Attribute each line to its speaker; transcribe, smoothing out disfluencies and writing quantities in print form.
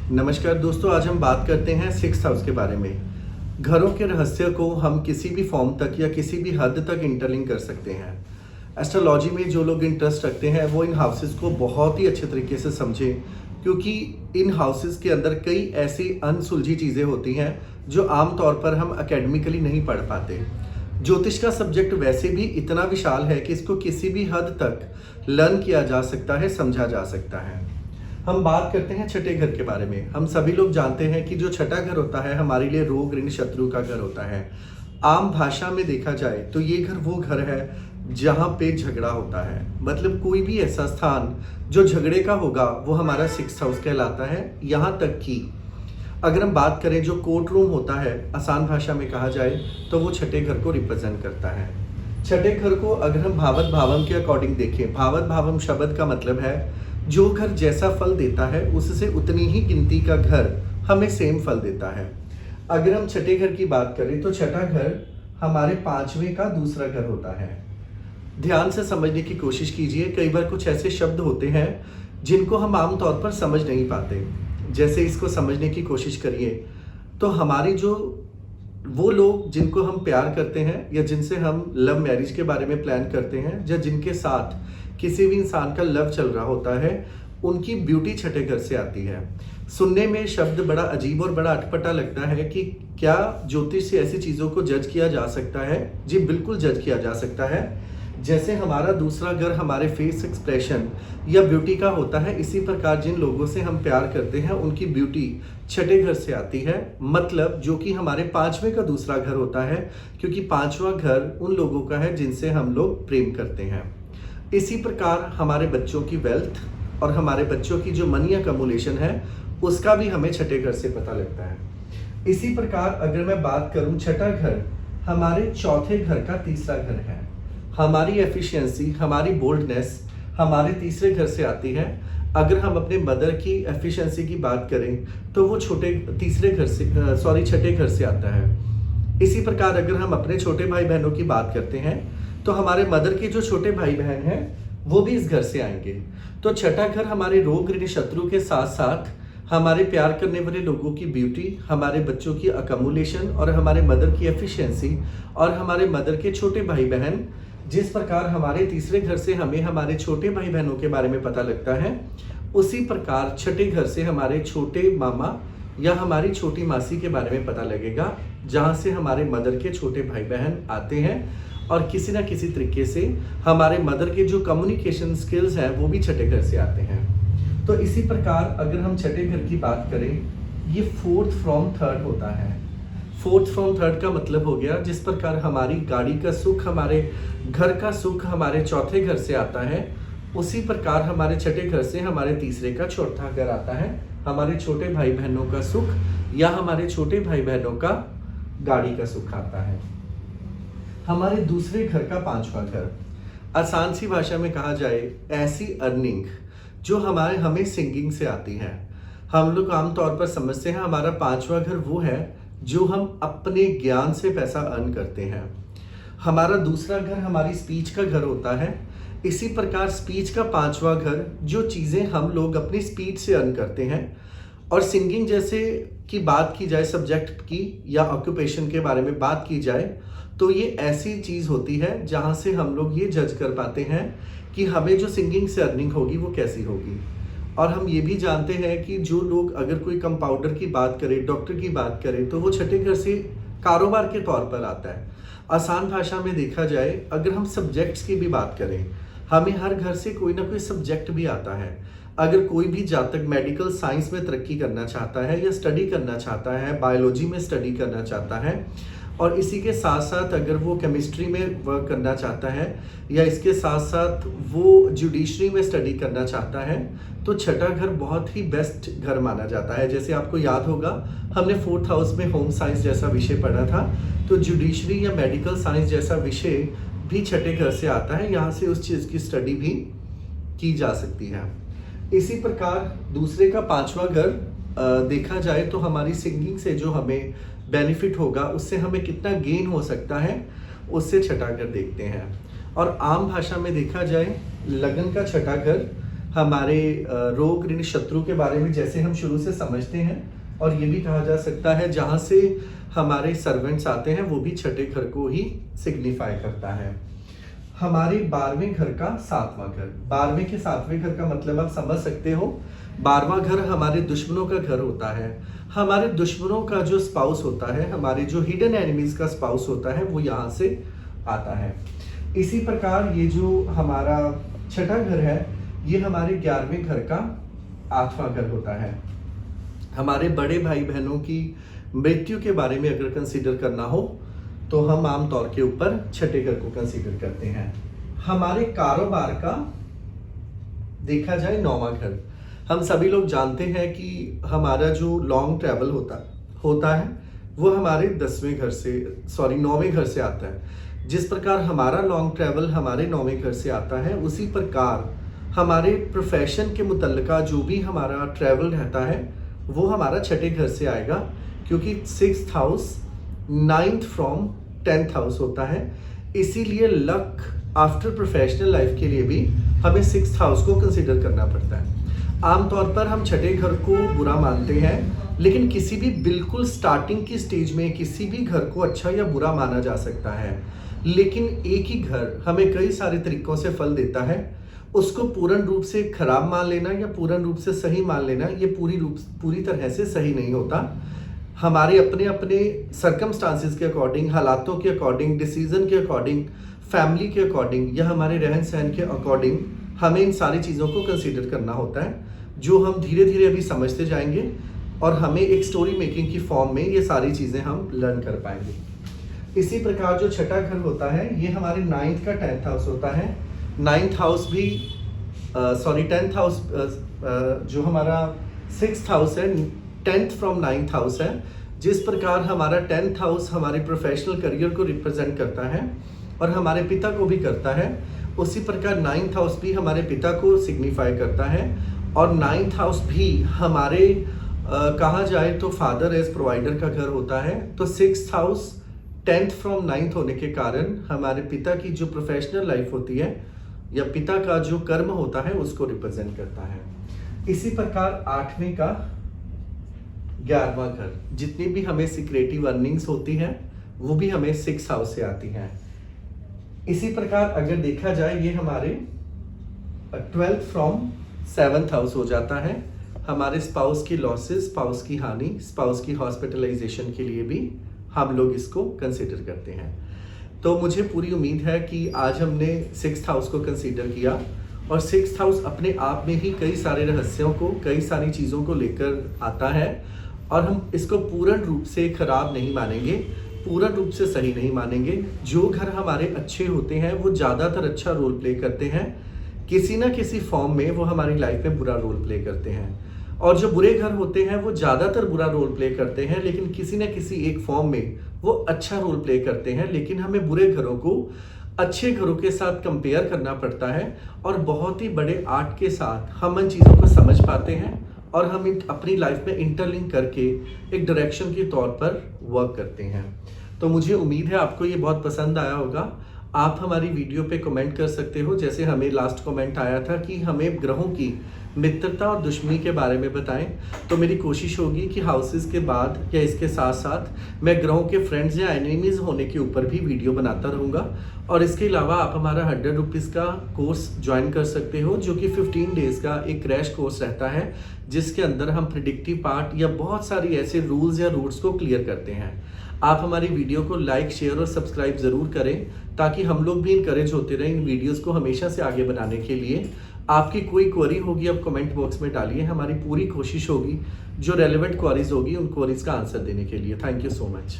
Speaker 1: नमस्कार दोस्तों, आज हम बात करते हैं सिक्स्थ हाउस के बारे में। घरों के रहस्य को हम किसी भी फॉर्म तक या किसी भी हद तक इंटरलिंक कर सकते हैं। एस्ट्रोलॉजी में जो लोग इंटरेस्ट रखते हैं वो इन हाउसेस को बहुत ही अच्छे तरीके से समझें, क्योंकि इन हाउसेस के अंदर कई ऐसी अनसुलझी चीज़ें होती हैं जो आम तौर पर हम एकेडमिकली नहीं पढ़ पाते। ज्योतिष का सब्जेक्ट वैसे भी इतना विशाल है कि इसको किसी भी हद तक लर्न किया जा सकता है, समझा जा सकता है। हम बात करते हैं छठे घर के बारे में। हम सभी लोग जानते हैं कि जो छठा घर होता है हमारे लिए रोग ऋण शत्रु का घर होता है। आम भाषा में देखा जाए तो ये घर वो घर है जहाँ पे झगड़ा होता है। मतलब कोई भी ऐसा स्थान जो झगड़े का होगा वो हमारा सिक्स्थ हाउस कहलाता है। यहाँ तक कि अगर हम बात करें जो कोर्ट रूम होता है, आसान भाषा में कहा जाए तो वो छठे घर को रिप्रेजेंट करता है। छठे घर को अगर हम भावत भावम के अकॉर्डिंग देखें, भावत भावम शब्द का मतलब है जो घर जैसा फल देता है उससे उतनी ही गिनती का घर हमें सेम फल देता है। अगर हम छठे घर की बात करें तो छठा घर हमारे पांचवें का दूसरा घर होता है। ध्यान से समझने की कोशिश कीजिए। कई बार कुछ ऐसे शब्द होते हैं जिनको हम आमतौर पर समझ नहीं पाते। जैसे इसको समझने की कोशिश करिए तो हमारी जो वो लोग जिनको हम प्यार करते हैं या जिनसे हम लव मैरिज के बारे में प्लान करते हैं या जिनके साथ किसी भी इंसान का लव चल रहा होता है, उनकी ब्यूटी छठे घर से आती है। सुनने में शब्द बड़ा अजीब और बड़ा अटपटा लगता है कि क्या ज्योतिष से ऐसी चीज़ों को जज किया जा सकता है? जी बिल्कुल जज किया जा सकता है। जैसे हमारा दूसरा घर हमारे फेस एक्सप्रेशन या ब्यूटी का होता है, इसी प्रकार जिन लोगों से हम प्यार करते हैं उनकी ब्यूटी छठे घर से आती है। मतलब जो कि हमारे पांचवें का दूसरा घर होता है, क्योंकि पांचवा घर उन लोगों का है जिनसे हम लोग प्रेम करते हैं। इसी प्रकार हमारे बच्चों की वेल्थ और हमारे बच्चों की जो मनी अकमुलेशन है उसका भी हमें छठे घर से पता लगता है। इसी प्रकार अगर मैं बात करूं, छठा घर हमारे चौथे घर का तीसरा घर है। हमारी एफिशिएंसी, हमारी बोल्डनेस हमारे तीसरे घर से आती है। अगर हम अपने मदर की एफिशिएंसी की बात करें तो वो छठे घर से आता है। इसी प्रकार अगर हम अपने छोटे भाई बहनों की बात करते हैं तो हमारे मदर के जो छोटे भाई बहन हैं वो भी इस घर से आएंगे। तो छठा घर हमारे रोग ऋण शत्रु के साथ साथ हमारे प्यार करने वाले लोगों की ब्यूटी, हमारे बच्चों की अकमुलेशन और हमारे मदर की एफिशिएंसी और हमारे मदर के छोटे भाई बहन, जिस प्रकार हमारे तीसरे घर से हमें हमारे छोटे भाई बहनों के बारे में पता लगता है, उसी प्रकार छठे घर से हमारे छोटे मामा या हमारी छोटी मासी के बारे में पता लगेगा, जहाँ से हमारे मदर के छोटे भाई बहन आते हैं और किसी ना किसी तरीके से हमारे मदर के जो कम्युनिकेशन स्किल्स हैं वो भी छठे घर से आते हैं। तो इसी प्रकार अगर हम छठे घर की बात करें, ये फोर्थ फ्रॉम थर्ड होता है। फोर्थ फ्रॉम थर्ड का मतलब हो गया जिस प्रकार हमारी गाड़ी का सुख, हमारे घर का सुख हमारे चौथे घर से आता है, उसी प्रकार हमारे छठे घर से हमारे तीसरे का चौथा घर आता है। हमारे छोटे भाई बहनों का सुख या हमारे छोटे भाई बहनों का गाड़ी का सुख आता है। हमारे दूसरे घर का पांचवा घर, आसान सी भाषा में कहा जाए ऐसी अर्निंग जो हमें सिंगिंग से आती है। हम लोग आमतौर पर समझते हैं हमारा पांचवा घर वो है जो हम अपने ज्ञान से पैसा अर्न करते हैं। हमारा दूसरा घर हमारी स्पीच का घर होता है। इसी प्रकार स्पीच का पांचवा घर जो चीज़ें हम लोग अपनी स्पीच से अर्न करते हैं। और सिंगिंग जैसे की बात की जाए, सब्जेक्ट की या ऑक्यूपेशन के बारे में बात की जाए, तो ये ऐसी चीज़ होती है जहाँ से हम लोग ये जज कर पाते हैं कि हमें जो सिंगिंग से अर्निंग होगी वो कैसी होगी। और हम ये भी जानते हैं कि जो लोग अगर कोई कंपाउंडर की बात करें, डॉक्टर की बात करें, तो वो छठे घर से कारोबार के तौर पर आता है। आसान भाषा में देखा जाए, अगर हम सब्जेक्ट्स की भी बात करें, हमें हर घर से कोई ना कोई सब्जेक्ट भी आता है। अगर कोई भी जातक मेडिकल साइंस में तरक्की करना चाहता है या स्टडी करना चाहता है, बायोलॉजी में स्टडी करना चाहता है, और इसी के साथ साथ अगर वो केमिस्ट्री में वर्क करना चाहता है या इसके साथ साथ वो जुडिशरी में स्टडी करना चाहता है, तो छठा घर बहुत ही बेस्ट घर माना जाता है। जैसे आपको याद होगा हमने फोर्थ हाउस में होम साइंस जैसा विषय पढ़ा था, तो जुडिशरी या मेडिकल साइंस जैसा विषय भी छठे घर से आता है। यहाँ से उस चीज़ की स्टडी भी की जा सकती है। इसी प्रकार दूसरे का पांचवा घर देखा जाए तो हमारी सिंगिंग से जो हमें बेनिफिट होगा, उससे हमें कितना गेन हो सकता है, उससे छठा घर देखते हैं। और आम भाषा में देखा जाए लगन का छठा घर हमारे रोग ऋण शत्रु के बारे में जैसे हम शुरू से समझते हैं, और ये भी कहा जा सकता है जहाँ से हमारे सर्वेंट्स आते हैं वो भी छठे घर को ही सिग्निफाई करता है। हमारे 12वें घर का 7वां घर, 12वें के 7वें घर का मतलब आप समझ सकते हो। 12वां घर हमारे दुश्मनों का घर होता है। हमारे दुश्मनों का जो स्पाउस होता है, हमारे जो हिडन एनिमीज का स्पाउस होता है, वो यहाँ से आता है। इसी प्रकार ये जो हमारा छठा घर है, ये हमारे 11वें घर का 8वां घर होता है। हमारे बड़े भाई बहनों की मृत्यु के बारे में अगर कंसीडर करना हो तो हम आमतौर के ऊपर छठे घर को कंसीडर करते हैं। हमारे कारोबार का देखा जाए 9वां घर, हम सभी लोग जानते हैं कि हमारा जो लॉन्ग ट्रैवल होता है वो हमारे 9वें घर से आता है। जिस प्रकार हमारा लॉन्ग ट्रैवल हमारे 9वें घर से आता है, उसी प्रकार हमारे प्रोफेशन के मुतल्लिका जो भी हमारा ट्रैवल रहता है वो हमारा छठे घर से आएगा, क्योंकि 6th house 9th from 10th house होता है। इसीलिए लक आफ्टर प्रोफेशनल लाइफ के लिए भी हमें 6th हाउस को कंसीडर करना पड़ता है। आमतौर पर हम छठे घर को बुरा मानते हैं, लेकिन किसी भी बिल्कुल स्टार्टिंग की स्टेज में किसी भी घर को अच्छा या बुरा माना जा सकता है। लेकिन एक ही घर हमें कई सारे तरीकों से फल देता है। उसको पूर्ण रूप से खराब मान लेना या पूर्ण रूप से सही मान लेना, ये पूरी तरह से सही नहीं होता। हमारे अपने अपने सर्कमस्टांसिस के अकॉर्डिंग, हालातों के अकॉर्डिंग, डिसीजन के अकॉर्डिंग, फैमिली के अकॉर्डिंग या हमारे रहन सहन के अकॉर्डिंग हमें इन सारी चीज़ों को कंसीडर करना होता है, जो हम धीरे धीरे अभी समझते जाएंगे और हमें एक स्टोरी मेकिंग की फॉर्म में ये सारी चीज़ें हम लर्न कर पाएंगे। इसी प्रकार जो छठा घर होता है ये हमारे 9th का 10th हाउस होता है। 9th हाउस भी 10th हाउस जो हमारा 6th हाउस है, 10th फ्रॉम 9th हाउस है। जिस प्रकार हमारा 10th हाउस हमारे प्रोफेशनल करियर को रिप्रेजेंट करता है और हमारे पिता को भी करता है, उसी प्रकार 9th हाउस भी हमारे पिता को सिग्निफाई करता है। और 9th हाउस भी हमारे कहा जाए तो फादर एज प्रोवाइडर का घर होता है। तो 6th house 10th from 9th होने के कारण हमारे पिता की जो प्रोफेशनल लाइफ होती है या पिता का जो कर्म होता है उसको रिप्रेजेंट करता है। इसी प्रकार 8वें का 11वां घर, जितनी भी हमें सिक्रेटिव अर्निंग्स होती हैं वो भी हमें 6th हाउस से आती हैं। इसी प्रकार अगर देखा जाए ये हमारे 12th फ्रॉम 7th हाउस हो जाता है। हमारे स्पाउस की लॉसेस, स्पाउस की हानि, स्पाउस की हॉस्पिटलाइजेशन के लिए भी हम लोग इसको कंसीडर करते हैं। तो मुझे पूरी उम्मीद है कि आज हमने 6th हाउस को कंसीडर किया, और 6th हाउस अपने आप में ही कई सारे रहस्यों को, कई सारी चीज़ों को लेकर आता है, और हम इसको पूर्ण रूप से खराब नहीं मानेंगे, पूर्ण रूप से सही नहीं मानेंगे। जो घर हमारे अच्छे होते हैं वो ज़्यादातर अच्छा रोल प्ले करते हैं, किसी ना किसी फॉर्म में वो हमारी लाइफ में बुरा रोल प्ले करते हैं। और जो बुरे घर होते हैं वो ज़्यादातर बुरा रोल प्ले करते हैं, लेकिन किसी न किसी एक फॉर्म में वो अच्छा रोल प्ले करते हैं। लेकिन हमें बुरे घरों को अच्छे घरों के साथ कंपेयर करना पड़ता है, और बहुत ही बड़े आर्ट के साथ हम इन चीज़ों को समझ पाते हैं और हम अपनी लाइफ में इंटरलिंक करके एक डायरेक्शन के तौर पर वर्क करते हैं। तो मुझे उम्मीद है आपको ये बहुत पसंद आया होगा। आप हमारी वीडियो पे कमेंट कर सकते हो, जैसे हमें लास्ट कमेंट आया था कि हमें ग्रहों की मित्रता और दुश्मनी के बारे में बताएं। तो मेरी कोशिश होगी कि हाउसेस के बाद या इसके साथ साथ मैं ग्रहों के फ्रेंड्स या एनिमीज होने के ऊपर भी वीडियो बनाता रहूँगा। और इसके अलावा आप हमारा 100 रुपीज़ का कोर्स ज्वाइन कर सकते हो, जो कि 15 डेज़ का एक क्रैश कोर्स रहता है, जिसके अंदर हम प्रिडिक्टिव पार्ट या बहुत सारी ऐसे रूल्स या रूट्स को क्लियर करते हैं। आप हमारी वीडियो को लाइक, शेयर और सब्सक्राइब ज़रूर करें, ताकि हम लोग भी इनकरेज होते रहें इन वीडियोस को हमेशा से आगे बनाने के लिए। आपकी कोई क्वेरी होगी आप कमेंट बॉक्स में डालिए, हमारी पूरी कोशिश होगी जो रेलेवेंट क्वेरीज होगी उन क्वेरीज का आंसर देने के लिए। Thank you so much.